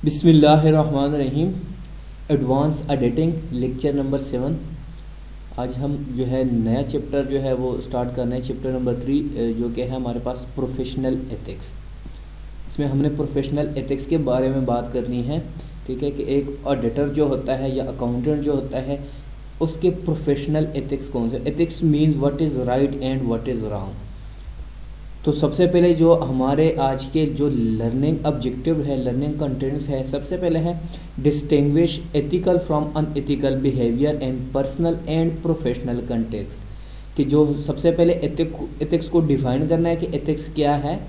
बिस्मिल्लाहिर्रहमानिर्रहीम। Advance editing lecture number 7। आज हम जो है नया चैप्टर जो है वो स्टार्ट करना है, चैप्टर नंबर 3, जो कि है हमारे पास प्रोफेशनल एथिक्स। इसमें हमने प्रोफेशनल एथिक्स के बारे में बात करनी है। ठीक है कि एक ऑडिटर जो होता है या अकाउंटेंट जो होता है उसके प्रोफेशनल एथिक्स कौन से। Ethics means what is right and what is wrong. तो सबसे पहले जो हमारे आज के जो लर्निंग ऑब्जेक्टिव है, लर्निंग कंटेंट्स है, सबसे पहले है distinguish ethical from unethical behaviour and personal and professional context. कि जो सबसे पहले एथिक्स को डिफाइन करना है कि एथिक्स क्या है।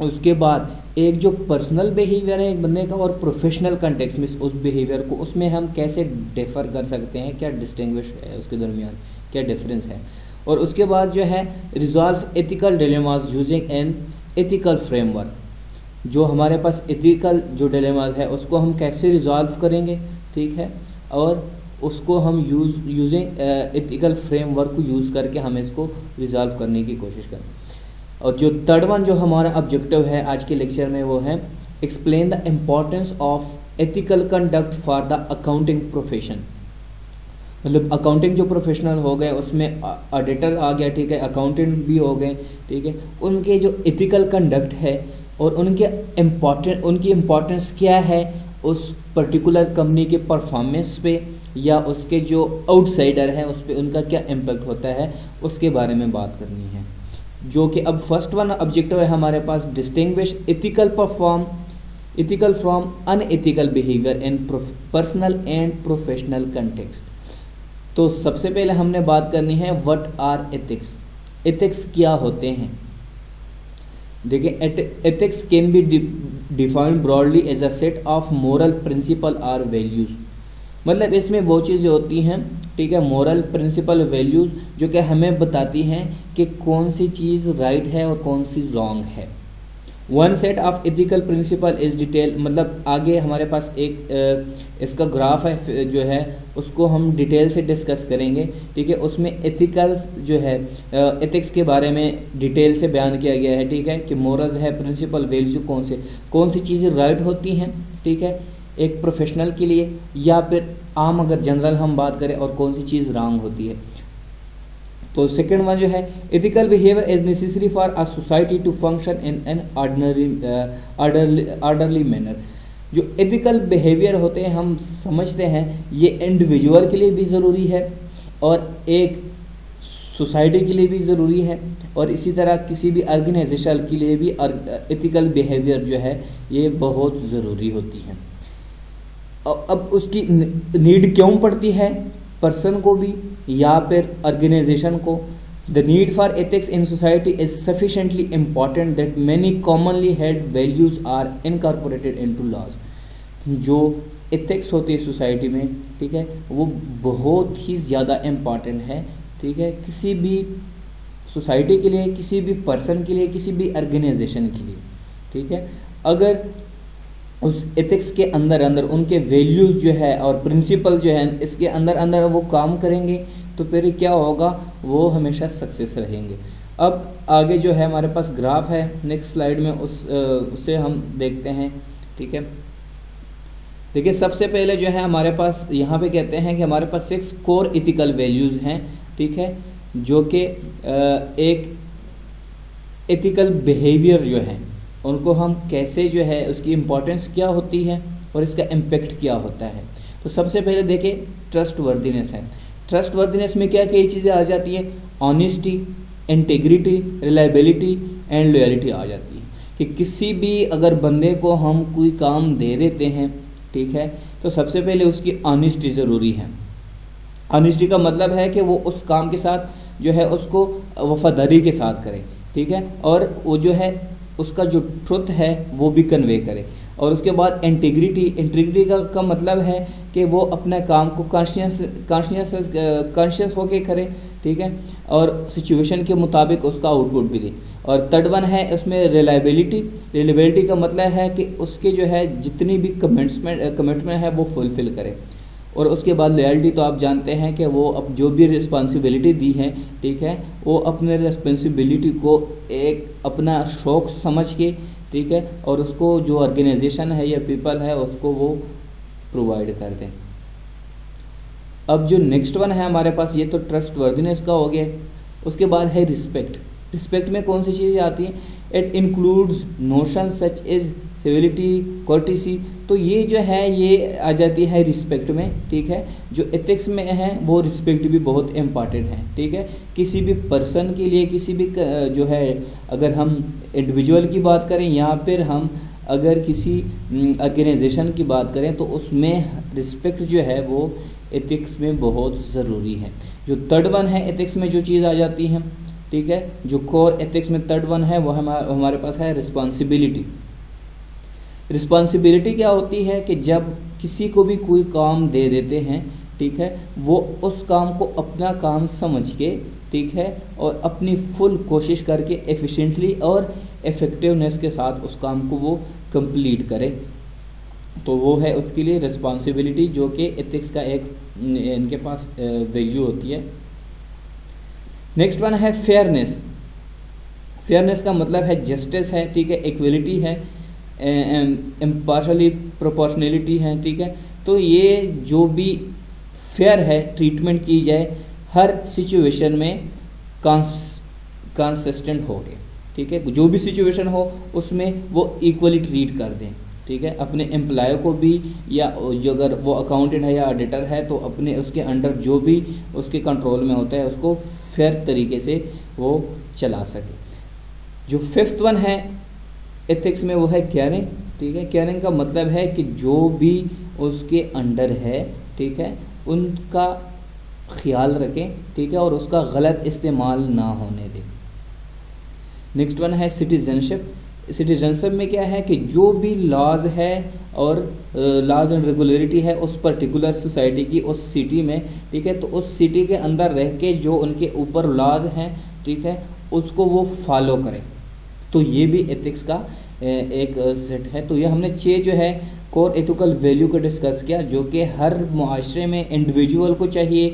उसके बाद एक जो पर्सनल बिहेवियर है एक बंदे का और प्रोफेशनल कंटेक्स्ट में उस बिहेवियर को उसमें हम कैसे डिफर कर सकते हैं, क्या डिस्टिंग्विश है उसके दरमियान, क्या डिफरेंस है। और उसके बाद जो है resolve ethical dilemmas using an ethical framework. जो हमारे पास एथिकल जो डिलेमास है उसको हम कैसे रिजॉल्व करेंगे, ठीक है, और उसको हम यूजिंग एथिकल फ्रेमवर्क को यूज़ करके हम इसको रिजॉल्व करने की कोशिश करें। और जो थर्ड वन जो हमारा ऑब्जेक्टिव है आज के लेक्चर में वो है explain the importance of ethical conduct for the accounting profession. मतलब अकाउंटिंग जो प्रोफेशनल हो गए उसमें ऑडिटर आ गया, ठीक है, अकाउंटेंट भी हो गए, ठीक है, उनके जो एथिकल कंडक्ट है और उनकी इम्पोर्टेंस क्या है उस पर्टिकुलर कंपनी के परफॉर्मेंस पे या उसके जो आउटसाइडर है उस पर उनका क्या इम्पैक्ट होता है उसके बारे में बात करनी है। जो कि अब फर्स्ट वन ऑब्जेक्टिव है हमारे पास distinguish ethical from unethical behaviour in personal and professional context. तो सबसे पहले हमने बात करनी है व्हाट आर एथिक्स। एथिक्स क्या होते हैं। देखिए ethics can be defined broadly as a set of moral principle or values. मतलब इसमें वो चीज़ें होती हैं, ठीक है, मोरल प्रिंसिपल वैल्यूज जो कि हमें बताती हैं कि कौन सी चीज़ राइट है और कौन सी रॉन्ग है। One set of ethical principle is detail. मतलब आगे हमारे पास एक इसका ग्राफ है जो है उसको हम डिटेल से डिस्कस करेंगे, ठीक है। उसमें एथिकल्स जो है एथिक्स के बारे में डिटेल से बयान किया गया है, ठीक है, कि मोरल्स है, प्रिंसिपल वैल्यू कौन सी चीज़ें राइट होती हैं, ठीक है, एक प्रोफेशनल के लिए या फिर आम अगर जनरल हम बात करें, और कौन सी चीज़ रॉन्ग होती है। तो सेकेंड वन जो है ethical behaviour is necessary for a society to function in an orderly manner. जो एथिकल बिहेवियर होते हैं हम समझते हैं ये इंडिविजुअल के लिए भी ज़रूरी है और एक सोसाइटी के लिए भी ज़रूरी है, और इसी तरह किसी भी ऑर्गेनाइजेशन के लिए भी एथिकल बिहेवियर जो है ये बहुत ज़रूरी होती है। अब उसकी नीड क्यों पड़ती है, पर्सन को भी या फिर ऑर्गेनाइजेशन को। The need for ethics in society is sufficiently important that many commonly held values are incorporated into laws. जो एथिक्स होती है सोसाइटी में, ठीक है, वो बहुत ही ज़्यादा इम्पॉर्टेंट है, ठीक है, किसी भी सोसाइटी के लिए, किसी भी पर्सन के लिए, किसी भी ऑर्गेनाइजेशन के लिए, ठीक है। अगर उस एथिक्स के अंदर उनके वैल्यूज़ जो है और प्रिंसिपल जो है इसके अंदर वो काम करेंगे तो फिर क्या होगा, वो हमेशा सक्सेस रहेंगे। अब आगे जो है हमारे पास ग्राफ है नेक्स्ट स्लाइड में, उसे हम देखते हैं, ठीक है। देखिए सबसे पहले जो है हमारे पास यहाँ पे कहते हैं कि हमारे पास 6 कोर एथिकल वैल्यूज़ हैं, ठीक है, जो कि एक एथिकल बिहेवियर जो है उनको हम कैसे जो है उसकी इम्पोर्टेंस क्या होती है और इसका इम्पेक्ट क्या होता है। तो सबसे पहले देखिए ट्रस्ट वर्दीनेस है। ट्रस्ट वर्दीनेस में क्या कई चीज़ें आ जाती है, honesty, integrity, reliability and loyalty आ जाती है। कि किसी भी अगर बंदे को हम कोई काम दे देते हैं, ठीक है, तो सबसे पहले उसकी ऑनेस्टी ज़रूरी है। ऑनेस्टी का मतलब है कि वो उस काम के साथ जो है उसको वफादारी के साथ करे, ठीक है, और वो जो है उसका जो ट्रुथ है वो भी कन्वे करे। और उसके बाद इंटीग्रिटी का मतलब है कि वो अपने काम को कॉन्शियस होके करे, ठीक है, और सिचुएशन के मुताबिक उसका आउटपुट भी दे। और थर्ड वन है उसमें रिलायबिलिटी का मतलब है कि उसके जो है जितनी भी कमिटमेंट है वो फुलफिल करे। और उसके बाद लॉयल्टी तो आप जानते हैं कि वो अब जो भी रिस्पॉन्सिबिलिटी दी है, ठीक है, वो अपने रिस्पॉन्सिबिलिटी को एक अपना शौक समझ के, ठीक है, और उसको जो ऑर्गेनाइजेशन है या पीपल है उसको वो प्रोवाइड कर दें। अब जो नेक्स्ट वन है हमारे पास, ये तो ट्रस्ट वर्दीनेस का हो गया। उसके बाद है रिस्पेक्ट। रिस्पेक्ट में कौन सी चीज़ें आती हैं? It includes notion such as civility, courtesy. तो ये जो है ये आ जाती है रिस्पेक्ट में, ठीक है। जो एथिक्स में है वो रिस्पेक्ट भी बहुत इम्पॉर्टेंट है, ठीक है। किसी भी पर्सन के लिए, किसी भी जो है, अगर हम इंडिविजुअल की बात करें या फिर हम अगर किसी ऑर्गेनाइजेशन की बात करें, तो उसमें रिस्पेक्ट जो है वो एथिक्स में बहुत ज़रूरी है। जो थर्ड वन है एथिक्स में जो चीज़ आ जाती है, ठीक है, जो कोर एथिक्स में थर्ड वन है वो हमारे पास है रिस्पॉन्सिबिलिटी। रिस्पॉन्सिबिलिटी क्या होती है कि जब किसी को भी कोई काम दे देते हैं, ठीक है, वो उस काम को अपना काम समझ के, ठीक है, और अपनी फुल कोशिश करके एफिशिएंटली और इफ़ेक्टिवनेस के साथ उस काम को वो कंप्लीट करे, तो वो है उसके लिए रिस्पॉन्सिबिलिटी, जो कि एथिक्स का एक इनके पास वैल्यू होती है। नेक्स्ट वन है फेयरनेस। फेयरनेस का मतलब है जस्टिस है, ठीक है, इक्वलिटी है, इम्पार्शली प्रोपोर्शनलिटी है, ठीक है। तो ये जो भी फेयर है ट्रीटमेंट की जाए हर सिचुएशन में कंसिस्टेंट हो गए, ठीक है। जो भी सिचुएशन हो उसमें वो इक्वली ट्रीट कर दें, ठीक है। अपने एम्प्लॉय को भी, या जो अगर वो अकाउंटेंट है या ऑडिटर है तो अपने उसके अंडर जो भी उसके कंट्रोल में होता है उसको फेयर तरीके से वो चला सके। जो फिफ्थ वन है एथिक्स में वो है केयरिंग, ठीक है। केयरिंग का मतलब है कि जो भी उसके अंडर है, ठीक है, उनका ख्याल रखें, ठीक है, और उसका गलत इस्तेमाल ना होने दें। नेक्स्ट वन है सिटीजनशिप। सिटीजनशिप में क्या है कि जो भी लॉज है और लॉज एंड रेगुलरिटी है उस पर्टिकुलर सोसाइटी की, उस सिटी में, ठीक है, तो उस सिटी के अंदर रह के जो उनके ऊपर लॉज हैं, ठीक है, उसको वो फॉलो करें। तो ये भी एथिक्स का एक सेट है। तो ये हमने 6 जो है कोर एथिकल वैल्यू को डिस्कस किया, जो कि हर मुआशरे में इंडिविजुअल को चाहिए,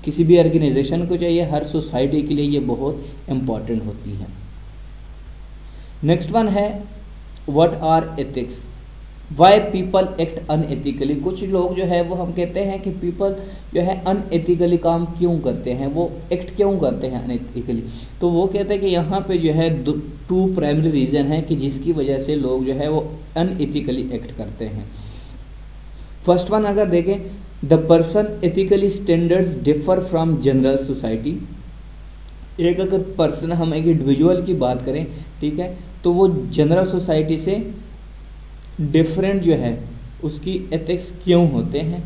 किसी भी ऑर्गेनाइजेशन को चाहिए, हर सोसाइटी के लिए ये बहुत इम्पॉर्टेंट होती है। नेक्स्ट वन है what are ethics, why people act unethically. कुछ लोग जो है वो हम कहते हैं कि पीपल जो है अनएथिकली काम क्यों करते हैं, वो एक्ट क्यों करते हैं अनएथिकली। तो वो कहते हैं कि यहाँ पे जो है 2 प्राइमरी रीज़न है कि जिसकी वजह से लोग जो है वो अनएथिकली एक्ट करते हैं। फर्स्ट वन अगर देखें, the person ethically standards differ from general society. एक अगर पर्सन, हम एक इंडिविजुअल की बात करें, ठीक है, तो वो जनरल सोसाइटी से डिफरेंट जो है उसकी एथिक्स क्यों होते हैं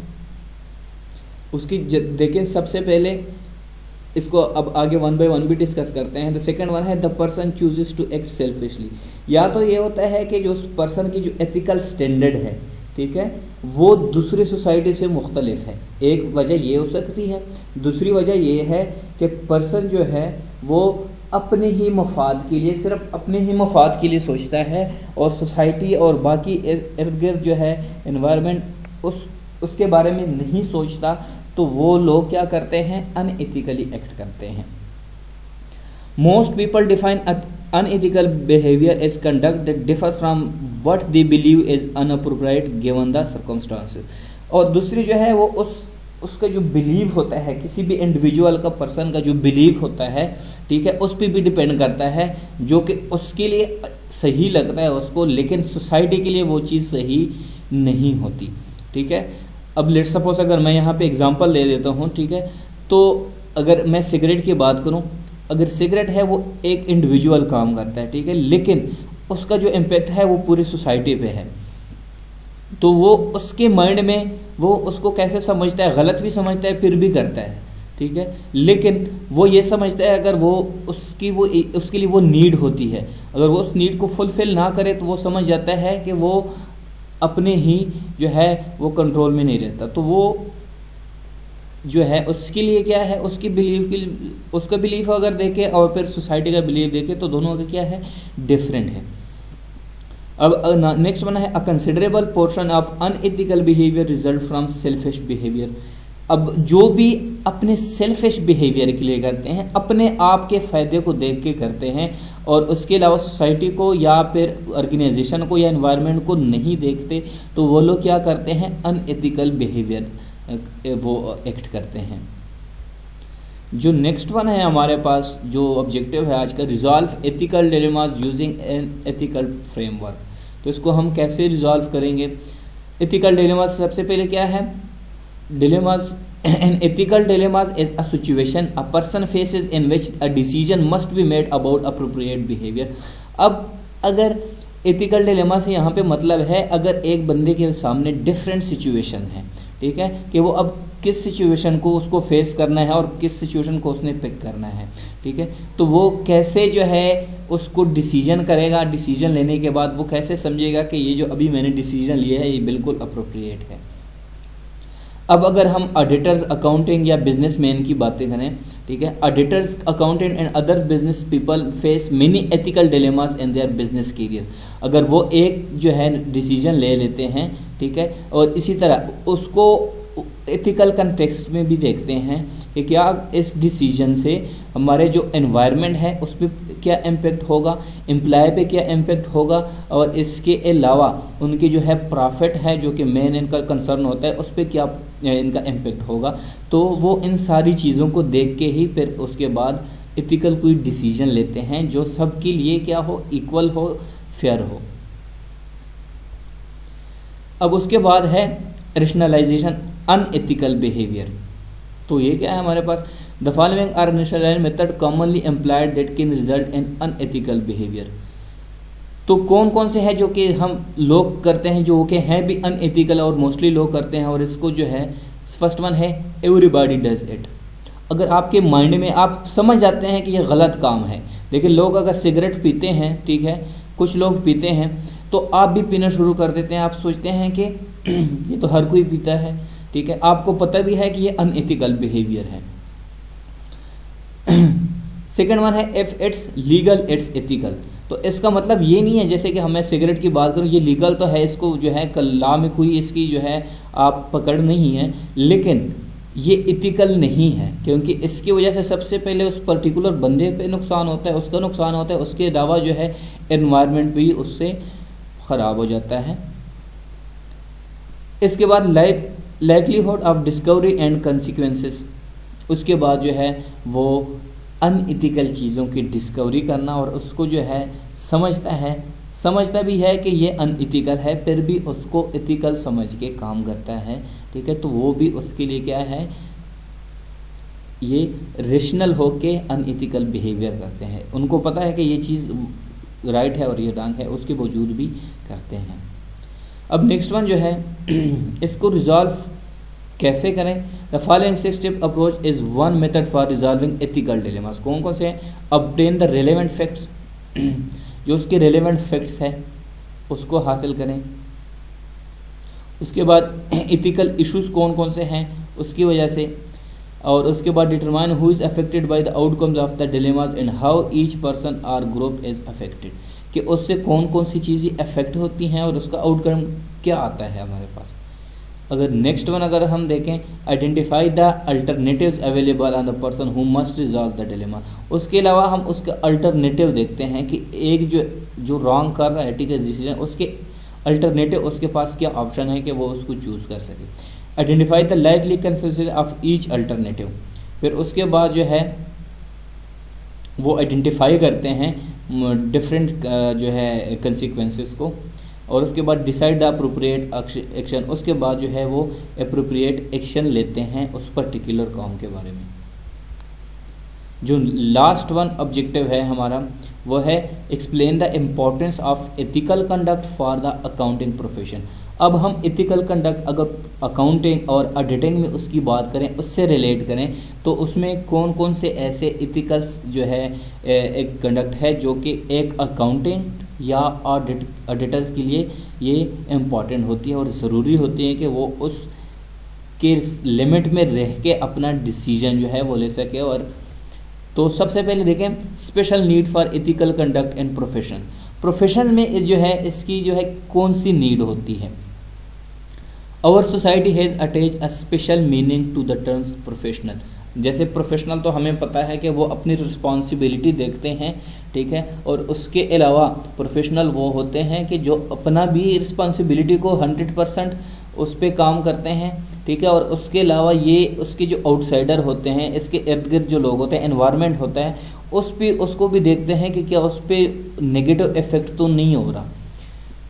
उसकी देखें। सबसे पहले इसको अब आगे 1 by 1 भी डिस्कस करते हैं। द सेकंड वन है the person chooses to act selfishly. या तो ये होता है कि जो उस पर्सन की जो एथिकल स्टैंडर्ड है, ठीक है, वो दूसरी सोसाइटी से मुख्तलिफ है। एक वजह ये हो सकती है। दूसरी वजह ये है कि पर्सन जो है वो अपने ही मफाद के लिए, सिर्फ अपने ही मफाद के लिए सोचता है और सोसाइटी और बाकी इर्द गिर्द जो है एनवायरनमेंट उसके बारे में नहीं सोचता। तो वो लोग क्या करते हैं, अनएथिकली एक्ट करते हैं। Most people define unethical behaviour as conduct that differ from what they believe is inappropriate given the circumstances. और दूसरी जो है वो उसका जो बिलीव होता है, किसी भी इंडिविजुअल का, पर्सन का जो बिलीव होता है, ठीक है, उस पर भी डिपेंड करता है, जो कि उसके लिए सही लगता है उसको, लेकिन सोसाइटी के लिए वो चीज़ सही नहीं होती, ठीक है। अब लेट्स सपोज अगर मैं यहाँ पे एग्जांपल दे देता हूँ, ठीक है, तो अगर मैं सिगरेट की बात करूँ, अगर सिगरेट है वो एक इंडिविजुअल काम करता है, ठीक है, लेकिन उसका जो इम्पेक्ट है वो पूरी सोसाइटी पे है, तो वो उसके माइंड में वो उसको कैसे समझता है, गलत भी समझता है फिर भी करता है, ठीक है। लेकिन वो ये समझता है अगर वो उसके लिए वो नीड होती है, अगर वो उस नीड को फुलफिल ना करे तो वो समझ जाता है कि वो अपने ही जो है वो कंट्रोल में नहीं रहता। तो वो जो है उसके लिए क्या है, उसका बिलीफ अगर देखे और फिर सोसाइटी का बिलीफ देखे तो दोनों का क्या है, डिफरेंट है। अब नेक्स्ट वन है अ considerable portion of unethical behaviour result from selfish behaviour. अब जो भी अपने सेल्फिश बिहेवियर के लिए करते हैं, अपने आप के फ़ायदे को देख के करते हैं और उसके अलावा सोसाइटी को या फिर ऑर्गेनाइजेशन को या एनवायरनमेंट को नहीं देखते, तो वो लोग क्या करते हैं, अनएथिकल बिहेवियर वो एक्ट करते हैं। जो नेक्स्ट वन है हमारे पास, जो ऑब्जेक्टिव है आज का, resolve ethical dilemmas using an ethical framework. तो इसको हम कैसे रिजॉल्व करेंगे? एथिकल डिलेमास सबसे पहले क्या है? Dilemmas, an ethical dilemma is a situation a person faces in which a decision must be made about appropriate behavior। अब अगर ethical dilemma से यहाँ पे मतलब है, अगर एक बंदे के सामने डिफरेंट सिचुएशन है, ठीक है, कि वो अब किस सिचुएशन को उसको फेस करना है और किस सिचुएशन को उसने पिक करना है, ठीक है, तो वो कैसे जो है उसको डिसीजन करेगा। डिसीजन लेने के बाद वो कैसे समझेगा कि ये जो अभी मैंने डिसीजन लिया है ये बिल्कुल अप्रोप्रिएट है। अब अगर हम ऑडिटर्स, अकाउंटिंग या बिजनेसमैन की बातें करें, ठीक है, auditors, accountant and other business people face many ethical dilemmas in their business career. अगर वो एक जो है डिसीजन ले लेते हैं, ठीक है, और इसी तरह उसको एथिकल कंटेक्स्ट में भी देखते हैं कि क्या इस डिसीजन से हमारे जो एनवायरनमेंट है उस पर क्या इम्पेक्ट होगा, एम्प्लॉय पे क्या इम्पेक्ट होगा, और इसके अलावा उनकी जो है प्रॉफिट है जो कि मेन इनका कंसर्न होता है उस पर क्या इनका इम्पेक्ट होगा। तो वो इन सारी चीज़ों को देख के ही फिर उसके बाद एथिकल कोई डिसीजन लेते हैं जो सबके लिए क्या हो, इक्वल हो, फेयर हो। अब उसके बाद है रेशनलाइजेशन अनएथिकल बिहेवियर। तो ये क्या है हमारे पास? The following are rationalisation method commonly employed that can result in unethical behaviour. तो कौन कौन से हैं जो कि हम लोग करते हैं जो कि हैं भी अनएथिकल और मोस्टली लोग करते हैं, और इसको जो है फर्स्ट वन है एवरीबॉडी डज इट। अगर आपके माइंड में आप समझ जाते हैं कि ये गलत काम है, लेकिन लोग अगर सिगरेट पीते हैं, ठीक है, कुछ लोग पीते हैं, तो आप भी पीना शुरू कर देते हैं। आप सोचते हैं कि ये तो हर कोई पीता है, ठीक है, आपको पता भी है कि ये अनएथिकल बिहेवियर है। सेकेंड वन है if it's legal it's ethical. तो इसका मतलब ये नहीं है जैसे कि हमें सिगरेट की बात करूँ, ये लीगल तो है, इसको जो है लॉ में कोई इसकी जो है आप पकड़ नहीं है, लेकिन ये एथिकल नहीं है, क्योंकि इसकी वजह से सबसे पहले उस पर्टिकुलर बंदे पे नुकसान होता है, उसका नुकसान होता है, उसके अलावा जो है एनवायरनमेंट भी उससे ख़राब हो जाता है। इसके बाद likelihood of discovery and consequences. उसके बाद जो है वो अनएथिकल चीज़ों की डिस्कवरी करना और उसको जो है समझता भी है कि ये अनएथिकल है, फिर भी उसको एथिकल समझ के काम करता है, ठीक है, तो वो भी उसके लिए क्या है, ये रेशनल हो के अनएथिकल बिहेवियर करते हैं। उनको पता है कि ये चीज़ राइट है और ये रॉन्ग है, उसके बावजूद भी करते हैं। अब नेक्स्ट वन जो है इसको रिजॉल्व कैसे करें? The following 6 step approach is one method for resolving ethical dilemmas. कौन कौन से हैं? ऑब्टेन द रेलेवेंट फैक्ट्स, जो उसके रेलेवेंट फैक्ट्स है उसको हासिल करें। उसके बाद एथिकल इश्यूज कौन कौन से हैं उसकी वजह से, और उसके बाद determine who is affected by the outcomes of the dilemmas and how each person or group is affected, कि उससे कौन कौन सी चीज़ें अफेक्ट होती हैं और उसका आउटकम क्या आता है हमारे पास। अगर नेक्स्ट वन अगर हम देखें, identify the alternatives available on the person who must resolve the dilemma. उसके अलावा हम उसका अल्टरनेटिव देखते हैं कि एक जो रॉन्ग कर रहा है, ठीक है, डिसीजन, उसके अल्टरनेटिव उसके पास क्या ऑप्शन है कि वो उसको चूज़ कर सके। Identify the likely consequences of each alternative. फिर उसके बाद जो है वो आइडेंटिफाई करते हैं डिफरेंट जो है कंसिक्वेंसेस को, और उसके बाद डिसाइड द अप्रोप्रिएट एक्शन। उसके बाद जो है वो अप्रोप्रिएट एक्शन लेते हैं उस पर्टिकुलर काम के बारे में। जो लास्ट वन ऑब्जेक्टिव है हमारा वो है explain the importance of ethical conduct for the accounting profession. अब हम एथिकल कंडक्ट अगर अकाउंटिंग और ऑडिटिंग में उसकी बात करें, उससे रिलेट करें, तो उसमें कौन कौन से ऐसे एथिकल्स जो है एक कंडक्ट है जो कि एक अकाउंटेंट या ऑडिटर्स के लिए ये इम्पॉर्टेंट होती है और ज़रूरी होती है कि वो उस के लिमिट में रह के अपना डिसीजन जो है वो ले सके। और तो सबसे पहले देखें special need for ethical conduct in profession में जो है इसकी जो है कौन सी नीड होती है। Our society has attached a special meaning to the terms professional. जैसे प्रोफेशनल तो हमें पता है कि वो अपनी रिस्पॉन्सिबिलिटी देखते हैं, ठीक है, और उसके अलावा प्रोफेशनल वो होते हैं कि जो अपना भी रिस्पॉन्सिबिलिटी को 100% उस पर काम करते हैं, ठीक है, और उसके अलावा ये उसके जो आउटसाइडर होते हैं, इसके इर्द गिर्द जो लोग होते हैं, एनवायरनमेंट होता है, उसको भी देखते हैं कि क्या उस पर नेगेटिव इफेक्ट तो नहीं हो रहा।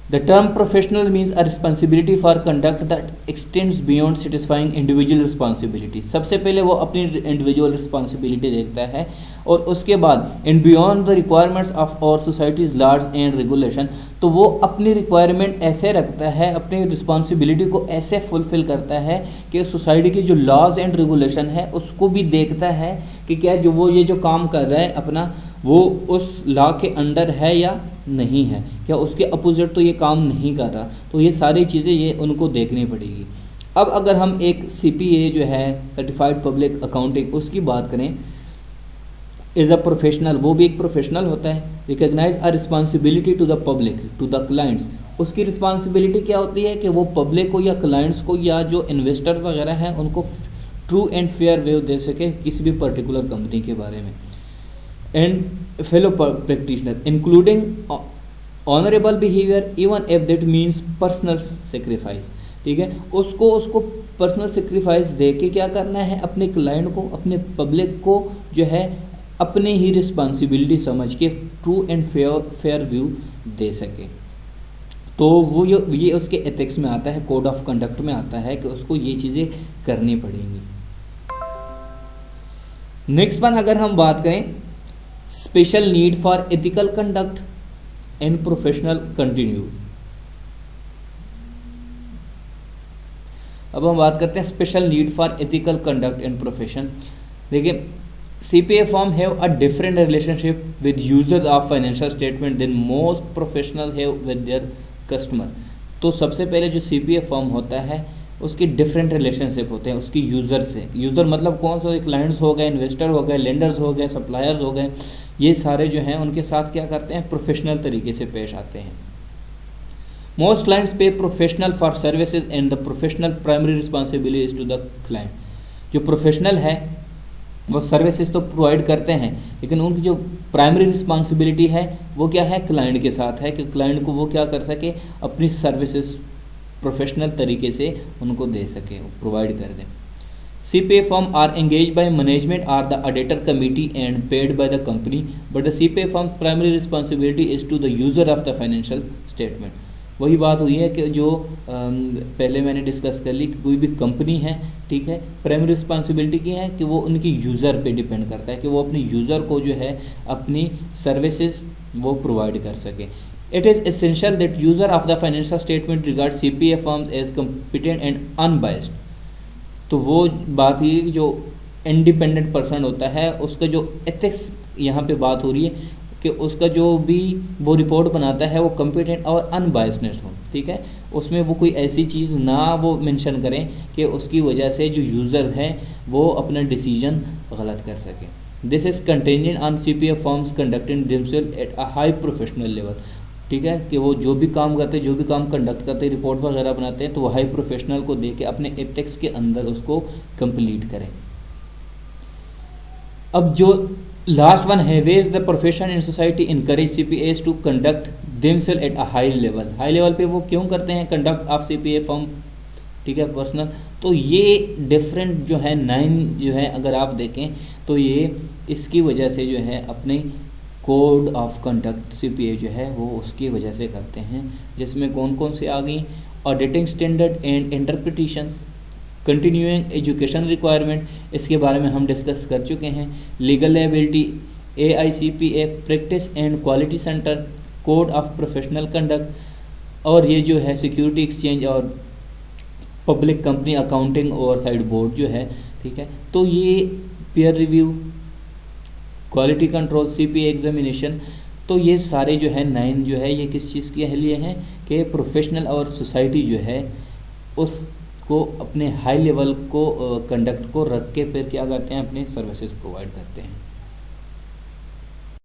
The term professional means a responsibility for conduct that extends beyond satisfying individual responsibility। सबसे पहले वो अपनी individual responsibility देखता है और उसके बाद and beyond the requirements of our society's laws and regulation, तो वो अपनी requirement ऐसे रखता है, अपनी responsibility को ऐसे fulfill करता है कि सोसाइटी की जो laws and regulation है उसको भी देखता है कि क्या जो वो ये जो काम कर रहा है अपना, वो उस लॉ के अंडर है या नहीं है, क्या उसके अपोजिट तो ये काम नहीं कर रहा। तो ये सारी चीज़ें ये उनको देखनी पड़ेगी। अब अगर हम एक CPA जो है सर्टिफाइड पब्लिक अकाउंटिंग उसकी बात करें, एज अ प्रोफेशनल, वो भी एक प्रोफेशनल होता है। Recognise a responsibility to the public to the clients. उसकी रिस्पॉन्सिबिलिटी क्या होती है कि वो पब्लिक को या क्लाइंट्स को या जो इन्वेस्टर वगैरह हैं उनको ट्रू एंड फेयर व्यू दे सके किसी भी पर्टिकुलर कंपनी के बारे में। And fellow practitioner including honourable behaviour even if that means personal sacrifice, ठीक है, उसको पर्सनल सेक्रीफाइस दे के क्या करना है, अपने क्लाइंट को, अपने पब्लिक को जो है अपनी ही रिस्पॉन्सिबिलिटी समझ के ट्रू एंड फेयर व्यू दे सके। तो वो ये उसके एथिक्स में आता है, कोड ऑफ कंडक्ट में आता है कि उसको ये चीज़ें करनी पड़ेंगी। नेक्स्ट वन अगर हम बात करें, special need for ethical conduct and professional continue. अब हम बात करते हैं special need for ethical conduct and profession. देखिए, CPA firm have a different relationship with users of financial statement than most professional have with their customer। तो सबसे पहले जो CPA firm होता है उसकी डिफरेंट रिलेशनशिप होते हैं उसकी यूज़र से। यूज़र मतलब कौन से, क्लाइंट्स हो गए, इन्वेस्टर हो गए, लेंडर्स हो गए, सप्लायर्स हो गए, ये सारे जो हैं उनके साथ क्या करते हैं, प्रोफेशनल तरीके से पेश आते हैं। Most clients pay professional for services and the professional primary responsibility is to the client. जो प्रोफेशनल है वो सर्विसेज तो प्रोवाइड करते हैं, लेकिन उनकी जो प्राइमरी रिस्पॉन्सिबिलिटी है वो क्या है, क्लाइंट के साथ है कि क्लाइंट को वो क्या कर सके, अपनी सर्विसेज प्रोफेशनल तरीके से उनको दे सके, प्रोवाइड कर दें। CPA firm are engaged by management or the auditor committee and paid by the company, but the CPA firm's primary responsibility is to the user of the financial statement। वही बात हुई है कि जो पहले मैंने डिस्कस कर ली कि कोई भी कंपनी है, ठीक है, प्राइमरी रिस्पॉन्सिबिलिटी की है कि वो उनकी यूज़र पे डिपेंड करता है कि वो अपने यूज़र को जो है अपनी सर्विसेज वो प्रोवाइड कर सके। It is essential that user of the financial statement regard CPA firms as competent and unbiased। तो वो बात ये जो इंडिपेंडेंट पर्सन होता है उसका जो एथिक्स यहाँ पे बात हो रही है कि उसका जो भी वो रिपोर्ट बनाता है वो कॉम्पिटेंट और अनबायसनेस हो, ठीक है, उसमें वो कोई ऐसी चीज़ ना वो मेंशन करें कि उसकी वजह से जो यूज़र है वो अपना डिसीजन गलत कर सके। This is contingent on CPA firms conducting themselves at a high professional level, ठीक है, कि वो जो भी काम करते हैं, जो भी काम कंडक्ट करते हैं, रिपोर्ट वगैरह बनाते हैं, तो वो हाई प्रोफेशनल को दे के अपने एथिक्स के अंदर उसको कंप्लीट करें। अब जो लास्ट वन है, ways the profession in society encourage CPAs to conduct themselves at a high level. High level पे वो क्यों करते हैं कंडक्ट ऑफ CPA फर्म, ठीक है, पर्सनल। तो ये डिफरेंट जो है 9 जो है अगर आप देखें तो ये इसकी वजह से जो है अपने कोड ऑफ कंडक्ट CPA जो है वो उसकी वजह से करते हैं, जिसमें कौन कौन से आ गई, auditing standard and interpretations, continuing education requirement, इसके बारे में हम डिस्कस कर चुके हैं, legal liability, AICPA practice and quality centre, code of professional conduct, और ये जो है सिक्योरिटी एक्सचेंज और public company accounting oversight board जो है, ठीक है। तो ये peer review, quality control, CPA examination, तो ये सारे जो है 9 जो है ये किस चीज़ के लिए हैं कि प्रोफेशनल और सोसाइटी जो है उसको अपने हाई लेवल को कंडक्ट को रख के फिर क्या करते हैं, अपने सर्विसेज प्रोवाइड करते हैं।